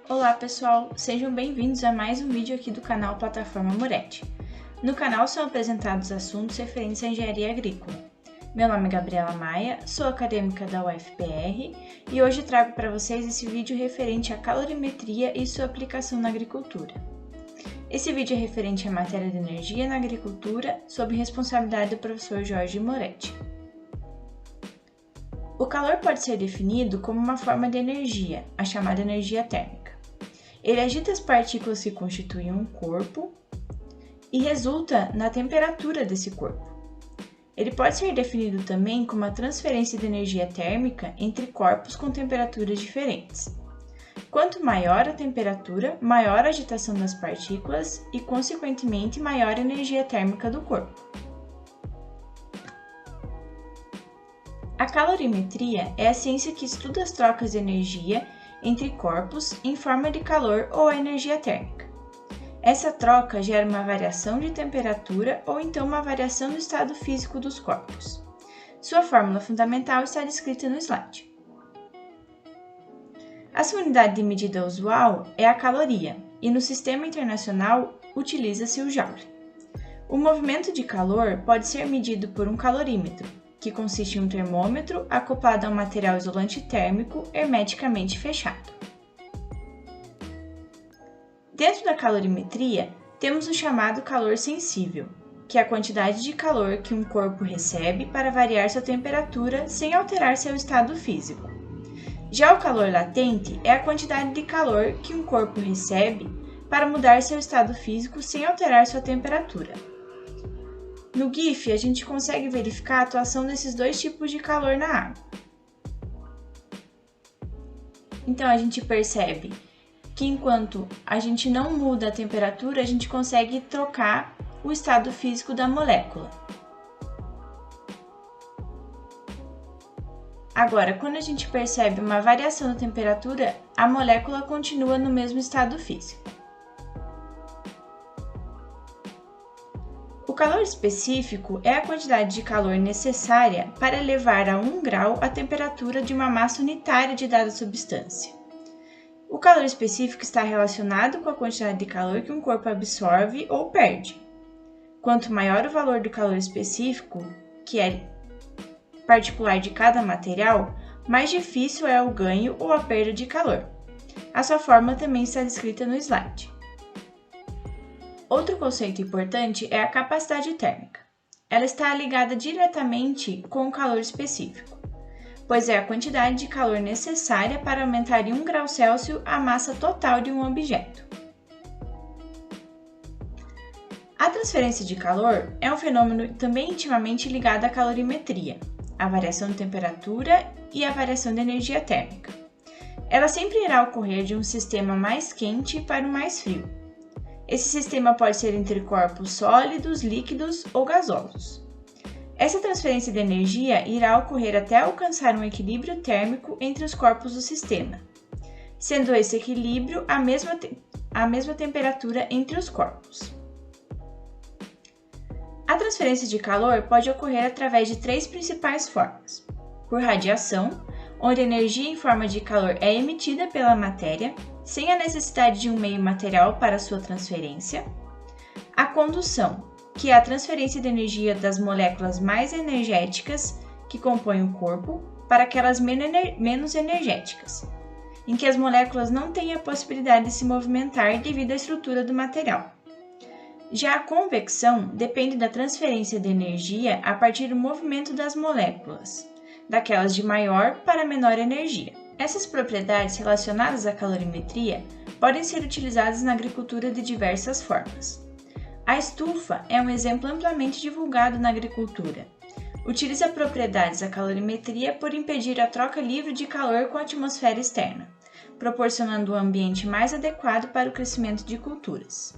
Olá pessoal, sejam bem-vindos a mais um vídeo aqui do canal Plataforma Moretti. No canal são apresentados assuntos referentes à engenharia agrícola. Meu nome é Gabriela Maia, sou acadêmica da UFPR e hoje trago para vocês esse vídeo referente à calorimetria e sua aplicação na agricultura. Esse vídeo é referente à matéria de energia na agricultura, sob responsabilidade do professor Jorge Moretti. O calor pode ser definido como uma forma de energia, a chamada energia térmica. Ele agita as partículas que constituem um corpo e resulta na temperatura desse corpo. Ele pode ser definido também como a transferência de energia térmica entre corpos com temperaturas diferentes. Quanto maior a temperatura, maior a agitação das partículas e, consequentemente, maior a energia térmica do corpo. A calorimetria é a ciência que estuda as trocas de energia entre corpos em forma de calor ou energia térmica. Essa troca gera uma variação de temperatura ou então uma variação do estado físico dos corpos. Sua fórmula fundamental está descrita no slide. A sua unidade de medida usual é a caloria e no sistema internacional utiliza-se o joule. O movimento de calor pode ser medido por um calorímetro, que consiste em um termômetro acoplado a um material isolante térmico hermeticamente fechado. Dentro da calorimetria, temos o chamado calor sensível, que é a quantidade de calor que um corpo recebe para variar sua temperatura sem alterar seu estado físico. Já o calor latente é a quantidade de calor que um corpo recebe para mudar seu estado físico sem alterar sua temperatura. No GIF, a gente consegue verificar a atuação desses dois tipos de calor na água. Então, a gente percebe que enquanto a gente não muda a temperatura, a gente consegue trocar o estado físico da molécula. Agora, quando a gente percebe uma variação na temperatura, a molécula continua no mesmo estado físico. O calor específico é a quantidade de calor necessária para elevar a 1 grau a temperatura de uma massa unitária de dada substância. O calor específico está relacionado com a quantidade de calor que um corpo absorve ou perde. Quanto maior o valor do calor específico, que é particular de cada material, mais difícil é o ganho ou a perda de calor. A sua fórmula também está descrita no slide. Outro conceito importante é a capacidade térmica. Ela está ligada diretamente com o calor específico, pois é a quantidade de calor necessária para aumentar em 1 grau Celsius a massa total de um objeto. A transferência de calor é um fenômeno também intimamente ligado à calorimetria, a variação de temperatura e a variação de energia térmica. Ela sempre irá ocorrer de um sistema mais quente para um mais frio. Esse sistema pode ser entre corpos sólidos, líquidos ou gasosos. Essa transferência de energia irá ocorrer até alcançar um equilíbrio térmico entre os corpos do sistema, sendo esse equilíbrio a mesma temperatura entre os corpos. A transferência de calor pode ocorrer através de 3 principais formas: por radiação, onde a energia em forma de calor é emitida pela matéria, sem a necessidade de um meio material para sua transferência; a condução, que é a transferência de energia das moléculas mais energéticas que compõem o corpo para aquelas menos energéticas, em que as moléculas não têm a possibilidade de se movimentar devido à estrutura do material. Já a convecção depende da transferência de energia a partir do movimento das moléculas, daquelas de maior para menor energia. Essas propriedades relacionadas à calorimetria podem ser utilizadas na agricultura de diversas formas. A estufa é um exemplo amplamente divulgado na agricultura. Utiliza propriedades da calorimetria por impedir a troca livre de calor com a atmosfera externa, proporcionando um ambiente mais adequado para o crescimento de culturas.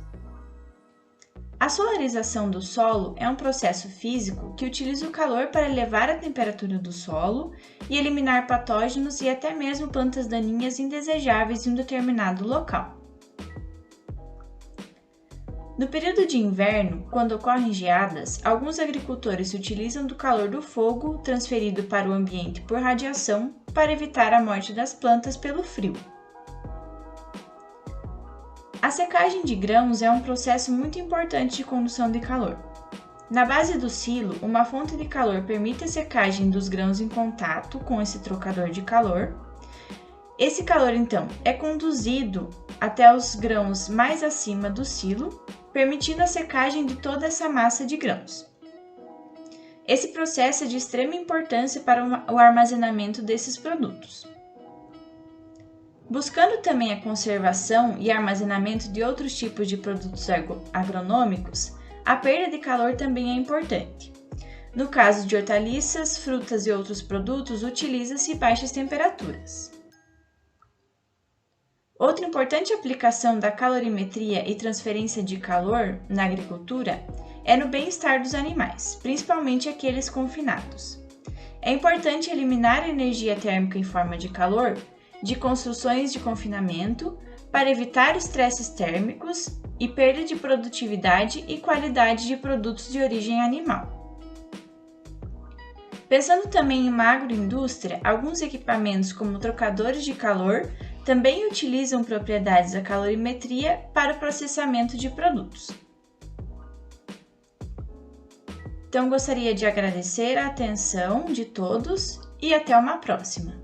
A solarização do solo é um processo físico que utiliza o calor para elevar a temperatura do solo e eliminar patógenos e até mesmo plantas daninhas indesejáveis em um determinado local. No período de inverno, quando ocorrem geadas, alguns agricultores se utilizam do calor do fogo transferido para o ambiente por radiação para evitar a morte das plantas pelo frio. A secagem de grãos é um processo muito importante de condução de calor. Na base do silo, uma fonte de calor permite a secagem dos grãos em contato com esse trocador de calor. Esse calor, então, é conduzido até os grãos mais acima do silo, permitindo a secagem de toda essa massa de grãos. Esse processo é de extrema importância para o armazenamento desses produtos. Buscando também a conservação e armazenamento de outros tipos de produtos agronômicos, a perda de calor também é importante. No caso de hortaliças, frutas e outros produtos, utiliza-se baixas temperaturas. Outra importante aplicação da calorimetria e transferência de calor na agricultura é no bem-estar dos animais, principalmente aqueles confinados. É importante eliminar a energia térmica em forma de calor de construções de confinamento para evitar estresses térmicos e perda de produtividade e qualidade de produtos de origem animal. Pensando também em uma agroindústria, alguns equipamentos como trocadores de calor também utilizam propriedades da calorimetria para o processamento de produtos. Então, gostaria de agradecer a atenção de todos e até uma próxima!